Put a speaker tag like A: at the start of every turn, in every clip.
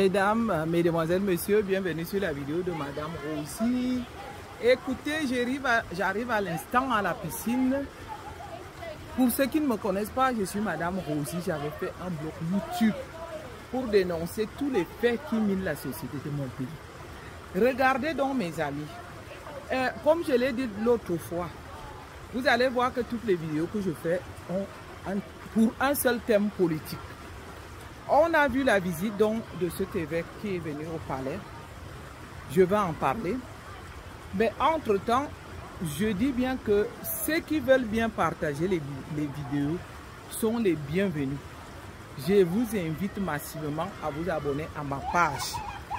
A: Mesdames, mesdemoiselles, messieurs, bienvenue sur la vidéo de Madame Rosie. Écoutez, j'arrive à l'instant à la piscine. Pour ceux qui ne me connaissent pas, je suis Madame Rosie. J'avais fait un blog YouTube pour dénoncer tous les faits qui minent la société de mon pays. Regardez donc mes amis. Comme je l'ai dit l'autre fois, vous allez voir que toutes les vidéos que je fais ont pour un seul thème politique. On a vu la visite donc de cet évêque qui est venu au palais. Je vais en parler. Mais entre-temps, je dis bien que ceux qui veulent bien partager les vidéos sont les bienvenus. Je vous invite massivement à vous abonner à ma page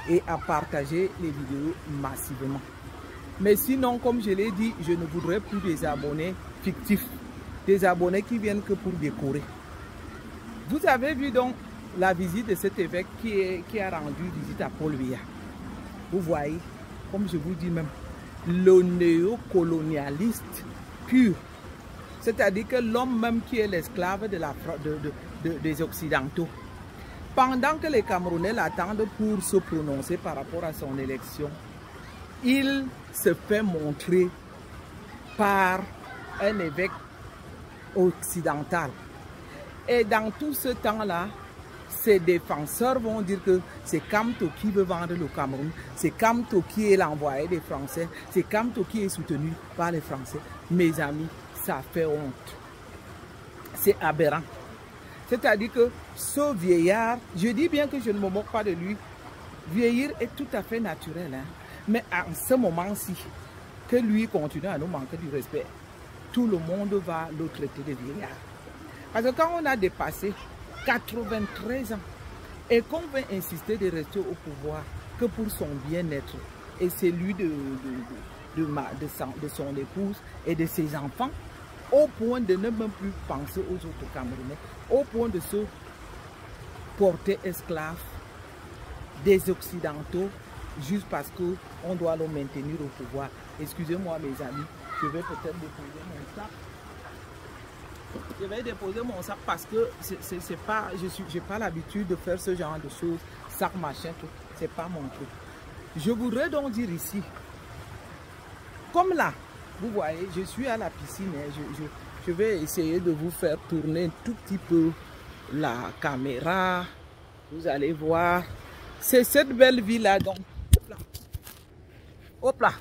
A: et à partager les vidéos massivement. Mais sinon, comme je l'ai dit, je ne voudrais plus des abonnés fictifs, des abonnés qui viennent que pour décorer. Vous avez vu donc la visite de cet évêque qui a rendu visite à Paul Biya. Vous voyez, comme je vous dis même, le néocolonialiste pur. C'est-à-dire que l'homme même qui est l'esclave des Occidentaux. Pendant que les Camerounais l'attendent pour se prononcer par rapport à son élection, il se fait montrer par un évêque occidental. Et dans tout ce temps-là, ses défenseurs vont dire que c'est Kamto qui veut vendre le Cameroun, c'est Kamto qui est l'envoyé des Français, c'est Kamto qui est soutenu par les Français. Mes amis, ça fait honte. C'est aberrant. C'est-à-dire que ce vieillard, je dis bien que je ne me moque pas de lui, vieillir est tout à fait naturel. Hein? Mais à ce moment-ci, que lui continue à nous manquer du respect, tout le monde va le traiter de vieillard. Parce que quand on a dépassé 93 ans et qu'on veut insister de rester au pouvoir que pour son bien-être et celui de son épouse et de ses enfants, au point de ne même plus penser aux autres Camerounais, au point de se porter esclave des Occidentaux juste parce qu'on doit le maintenir au pouvoir. Excusez-moi mes amis, je vais peut-être déposer mon sac. Je vais déposer mon sac parce que c'est pas, j'ai pas l'habitude de faire ce genre de choses, sac machin, tout. C'est pas mon truc. Je voudrais donc dire ici, comme là, vous voyez, je suis à la piscine, hein, je vais essayer de vous faire tourner un tout petit peu la caméra. Vous allez voir, c'est cette belle ville là donc. Hop là,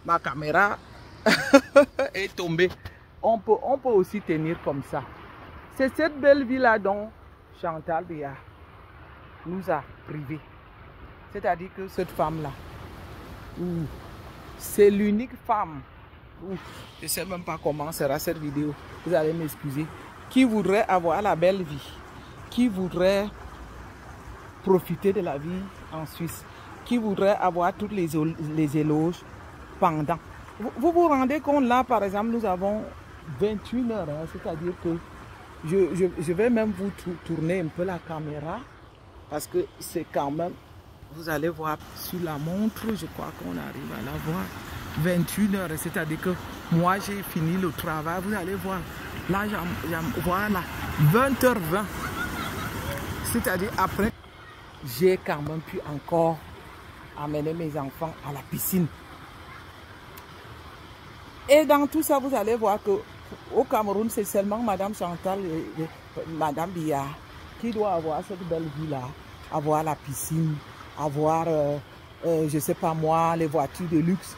A: ma caméra est tombée. On peut aussi tenir comme ça. C'est cette belle ville-là dont Chantal Biya nous a privés. C'est-à-dire que cette femme-là, c'est l'unique femme, je ne sais même pas comment sera cette vidéo, vous allez m'excuser, qui voudrait avoir la belle vie, qui voudrait profiter de la vie en Suisse, qui voudrait avoir toutes les éloges pendant. Vous vous rendez compte là, par exemple, nous avons 21 heures, hein, c'est-à-dire que je vais même vous tourner un peu la caméra parce que c'est quand même, vous allez voir sur la montre, je crois qu'on arrive à la voir, 21 heures, c'est-à-dire que moi j'ai fini le travail, vous allez voir, là voilà, 20h20, c'est-à-dire après, j'ai quand même pu encore amener mes enfants à la piscine. Et dans tout ça, vous allez voir que au Cameroun, c'est seulement Madame Chantal et Madame Biya qui doit avoir cette belle vie-là, avoir la piscine, avoir, je ne sais pas moi, les voitures de luxe,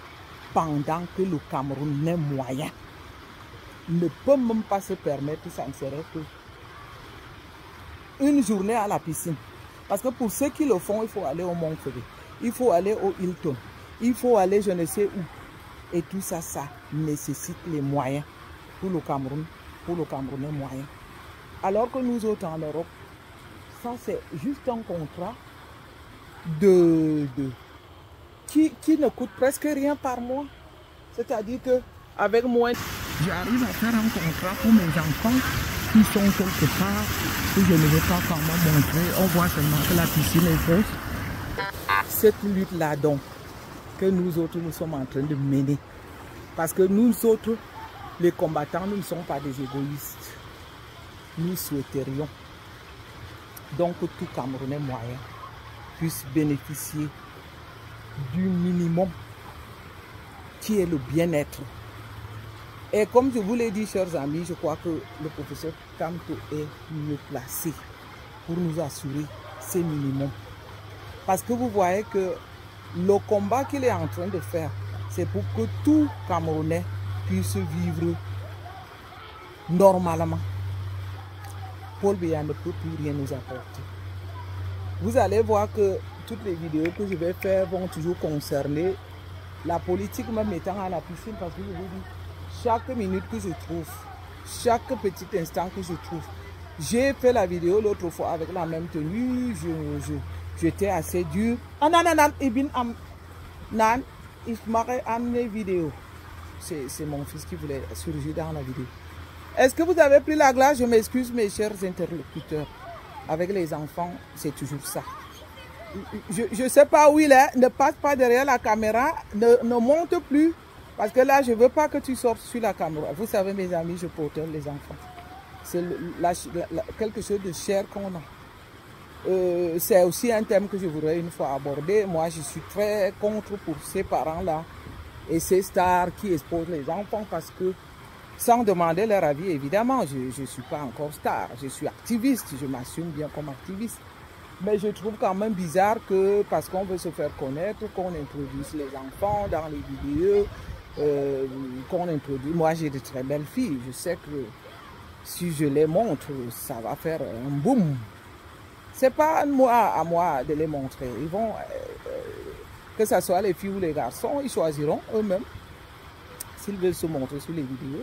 A: pendant que le Camerounais moyen ne peut même pas se permettre, ça ne serait que une journée à la piscine. Parce que pour ceux qui le font, il faut aller au Mont-Fédé, il faut aller au Hilton, il faut aller je ne sais où. Et tout ça, ça nécessite les moyens pour le Cameroun, pour le Camerounais moyen. Alors que nous autres en Europe, ça c'est juste un contrat qui ne coûte presque rien par mois. C'est-à-dire qu'avec moins, j'arrive à faire un contrat pour mes enfants qui sont quelque part, que je ne vais pas quand même montrer. On voit seulement que la piscine est grosse. Cette lutte-là donc, que nous autres nous sommes en train de mener. Parce que nous autres, les combattants, nous ne sommes pas des égoïstes. Nous souhaiterions donc tout Camerounais moyen puissent bénéficier du minimum qui est le bien-être. Et comme je vous l'ai dit, chers amis, je crois que le professeur Kamto est mieux placé pour nous assurer ces minimums. Parce que vous voyez que le combat qu'il est en train de faire, c'est pour que tout Camerounais puisse vivre normalement. Paul Biya ne peut plus rien nous apporter. Vous allez voir que toutes les vidéos que je vais faire vont toujours concerner la politique, me mettant à la piscine, parce que je vous dis, chaque minute que je trouve, chaque petit instant que je trouve, j'ai fait la vidéo l'autre fois avec la même tenue, j'étais assez dur. Ah non, non, non, il m'aurait amené vidéo. C'est mon fils qui voulait surgir dans la vidéo. Est-ce que vous avez pris la glace? Je m'excuse, mes chers interlocuteurs. Avec les enfants, c'est toujours ça. Je ne sais pas où il est. Ne passe pas derrière la caméra. Ne monte plus. Parce que là, je ne veux pas que tu sortes sur la caméra. Vous savez, mes amis, je protège les enfants. C'est quelque chose de cher qu'on a. C'est aussi un thème que je voudrais une fois aborder. Moi, je suis très contre pour ces parents-là et ces stars qui exposent les enfants parce que, sans demander leur avis, évidemment, je ne suis pas encore star, je suis activiste, je m'assume bien comme activiste. Mais je trouve quand même bizarre que, parce qu'on veut se faire connaître, qu'on introduise les enfants dans les vidéos, qu'on introduise. Moi, j'ai de très belles filles, je sais que si je les montre, ça va faire un boom. C'est pas à moi de les montrer. Ils vont, que ce soit les filles ou les garçons, ils choisiront eux-mêmes s'ils veulent se montrer sur les vidéos.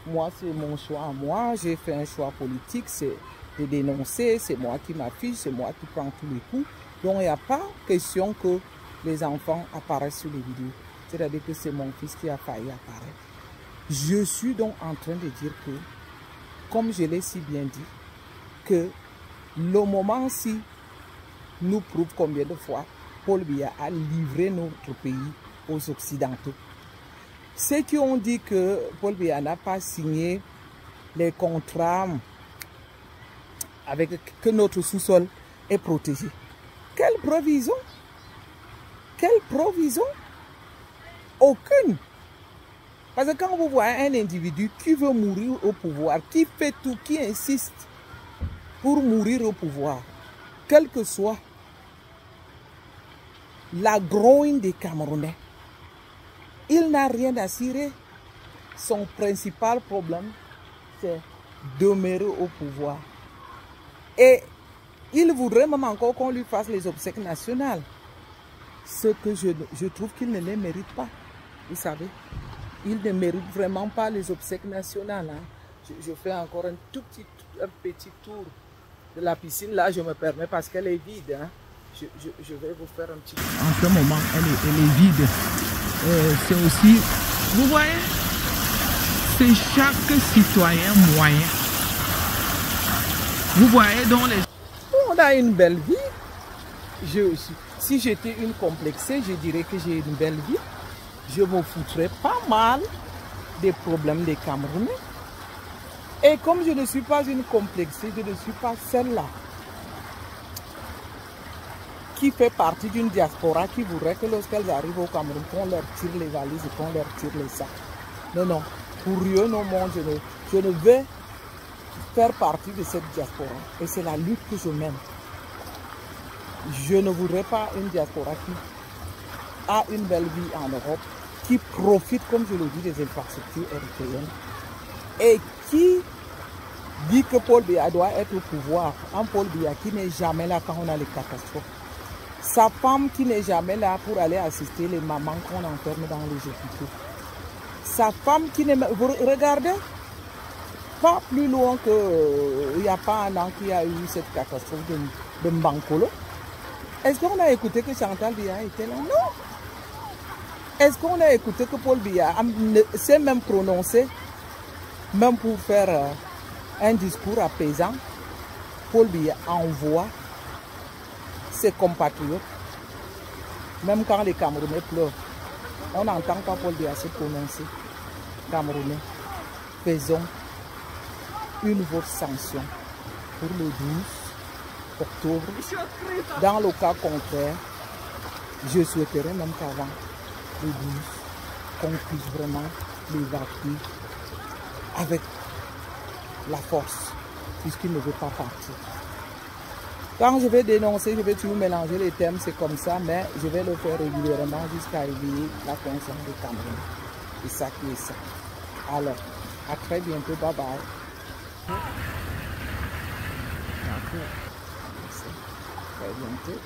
A: Moi, c'est mon choix à moi. J'ai fait un choix politique, c'est de dénoncer. C'est moi qui m'affiche, c'est moi qui prends tous les coups. Donc, il n'y a pas question que les enfants apparaissent sur les vidéos. C'est-à-dire que c'est mon fils qui a failli apparaître. Je suis donc en train de dire que, comme je l'ai si bien dit, que le moment-ci nous prouve combien de fois Paul Biya a livré notre pays aux Occidentaux. Ceux qui ont dit que Paul Biya n'a pas signé les contrats avec que notre sous-sol est protégé. Quelle provision? Quelle provision? Aucune. Parce que quand vous voyez un individu qui veut mourir au pouvoir, qui fait tout, qui insiste pour mourir au pouvoir, quelle que soit la grogne des Camerounais, il n'a rien à cirer. Son principal problème, c'est demeurer au pouvoir. Et il voudrait même encore qu'on lui fasse les obsèques nationales. Ce que je trouve qu'il ne les mérite pas. Vous savez, il ne mérite vraiment pas les obsèques nationales. Hein. Je fais encore un petit tour de la piscine. Là, je me permets parce qu'elle est vide. Hein. Je vais vous faire un petit... En ce moment, elle est vide. C'est aussi, vous voyez, c'est chaque citoyen moyen. Vous voyez donc les... On a une belle vie. Si j'étais une complexée, je dirais que j'ai une belle vie. Je me foutrais pas mal des problèmes des Camerounais. Et comme je ne suis pas une complexée, je ne suis pas celle-là qui fait partie d'une diaspora qui voudrait que lorsqu'elles arrivent au Cameroun, qu'on leur tire les valises et qu'on leur tire les sacs. Non, non. Pour rien au monde, je ne vais faire partie de cette diaspora. Et c'est la lutte que je mène. Je ne voudrais pas une diaspora qui a une belle vie en Europe, qui profite, comme je le dis, des infrastructures européennes et qui dit que Paul Biya doit être au pouvoir. Un Paul Biya qui n'est jamais là quand on a les catastrophes. Sa femme qui n'est jamais là pour aller assister les mamans qu'on enferme dans les hôpitaux. Sa femme qui n'est... Vous regardez, pas plus loin que... Il n'y a pas un an qu'il y a eu cette catastrophe de Mbankolo. Est-ce qu'on a écouté que Chantal Biya était là? Non. Est-ce qu'on a écouté que Paul Biya s'est même prononcé, même pour faire un discours apaisant? Paul Biya envoie ses compatriotes, même quand les Camerounais pleurent, on n'entend pas Paul Biya se prononcer. Camerounais, faisons une vote sanction pour le 12 octobre. Dans le cas contraire, je souhaiterais même qu'avant le 12, qu'on puisse vraiment l'évacuer avec la force, puisqu'il ne veut pas partir. Quand je vais dénoncer, je vais toujours mélanger les thèmes, c'est comme ça, mais je vais le faire régulièrement jusqu'à éveiller la conscience du Cameroun. C'est ça qui est ça. Alors, à très bientôt, bye bye. À très bientôt.